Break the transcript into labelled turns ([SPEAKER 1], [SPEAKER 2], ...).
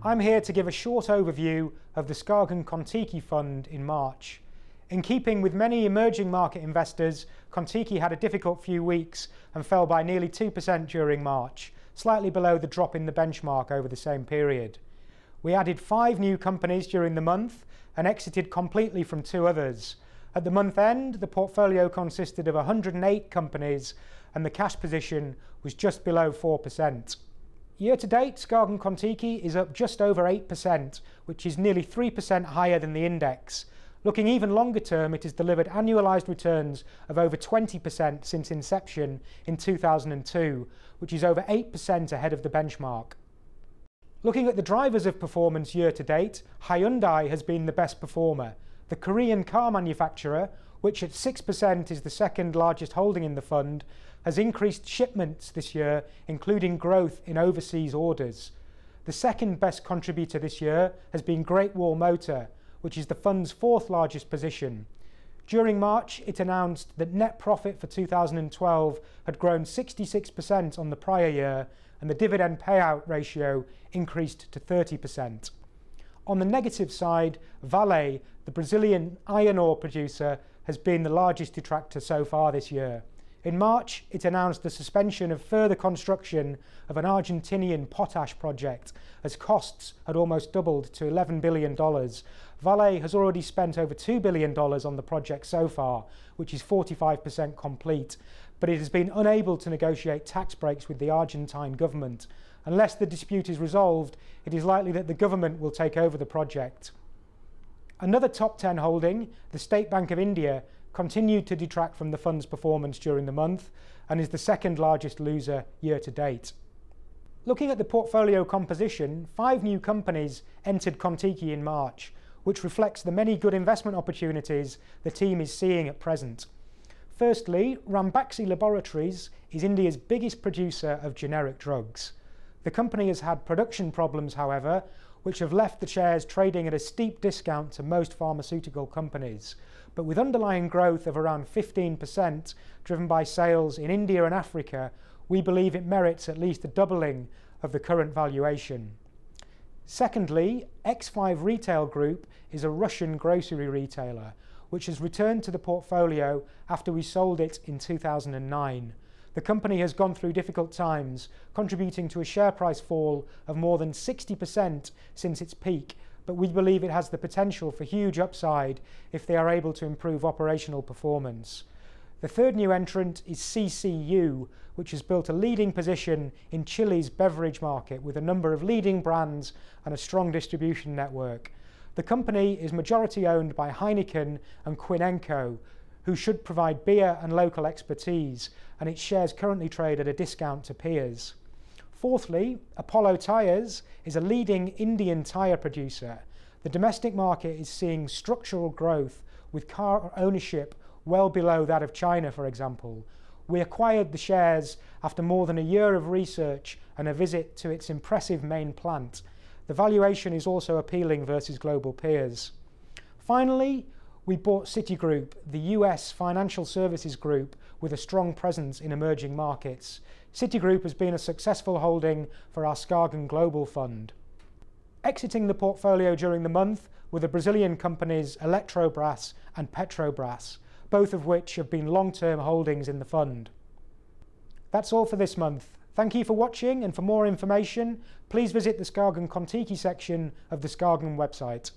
[SPEAKER 1] I'm here to give a short overview of the SKAGEN Kon-Tiki fund in March. In keeping with many emerging market investors, Kon-Tiki had a difficult few weeks and fell by nearly 2% during March, slightly below the drop in the benchmark over the same period. We added 5 new companies during the month and exited completely from 2 others. At the month end, the portfolio consisted of 108 companies and the cash position was just below 4%. Year to date, SKAGEN Kon-Tiki is up just over 8%, which is nearly 3% higher than the index. Looking even longer term, it has delivered annualized returns of over 20% since inception in 2002, which is over 8% ahead of the benchmark. Looking at the drivers of performance year to date, Hyundai has been the best performer. The Korean car manufacturer, which at 6% is the second largest holding in the fund, has increased shipments this year, including growth in overseas orders. The second best contributor this year has been Great Wall Motor, which is the fund's 4th largest position. During March, it announced that net profit for 2012 had grown 66% on the prior year, and the dividend payout ratio increased to 30%. On the negative side, Vale, the Brazilian iron ore producer, has been the largest detractor so far this year. In March, it announced the suspension of further construction of an Argentinian potash project, as costs had almost doubled to $11 billion. Vale has already spent over $2 billion on the project so far, which is 45% complete, but it has been unable to negotiate tax breaks with the Argentine government. Unless the dispute is resolved, it is likely that the government will take over the project. Another top 10 holding, the State Bank of India, continued to detract from the fund's performance during the month and is the second largest loser year to date. Looking at the portfolio composition, 5 new companies entered Kon-Tiki in March, which reflects the many good investment opportunities the team is seeing at present. Firstly, Ranbaxy Laboratories is India's biggest producer of generic drugs. The company has had production problems, however, which have left the shares trading at a steep discount to most pharmaceutical companies. But with underlying growth of around 15%, driven by sales in India and Africa, we believe it merits at least a doubling of the current valuation. Secondly, X5 Retail Group is a Russian grocery retailer, which has returned to the portfolio after we sold it in 2009. The company has gone through difficult times, contributing to a share price fall of more than 60% since its peak, but we believe it has the potential for huge upside if they are able to improve operational performance. The third new entrant is CCU, which has built a leading position in Chile's beverage market with a number of leading brands and a strong distribution network. The company is majority owned by Heineken and Quinenco, who should provide beer and local expertise, and its shares currently trade at a discount to peers. Fourthly, Apollo Tyres is a leading Indian tyre producer. The domestic market is seeing structural growth, with car ownership well below that of China, for example. We acquired the shares after more than a year of research and a visit to its impressive main plant. The valuation is also appealing versus global peers. Finally, we bought Citigroup, the US financial services group with a strong presence in emerging markets. Citigroup has been a successful holding for our SKAGEN Global Fund. Exiting the portfolio during the month were the Brazilian companies Eletrobras and Petrobras, both of which have been long-term holdings in the fund. That's all for this month. Thank you for watching, and for more information, please visit the SKAGEN Kon-Tiki section of the SKAGEN website.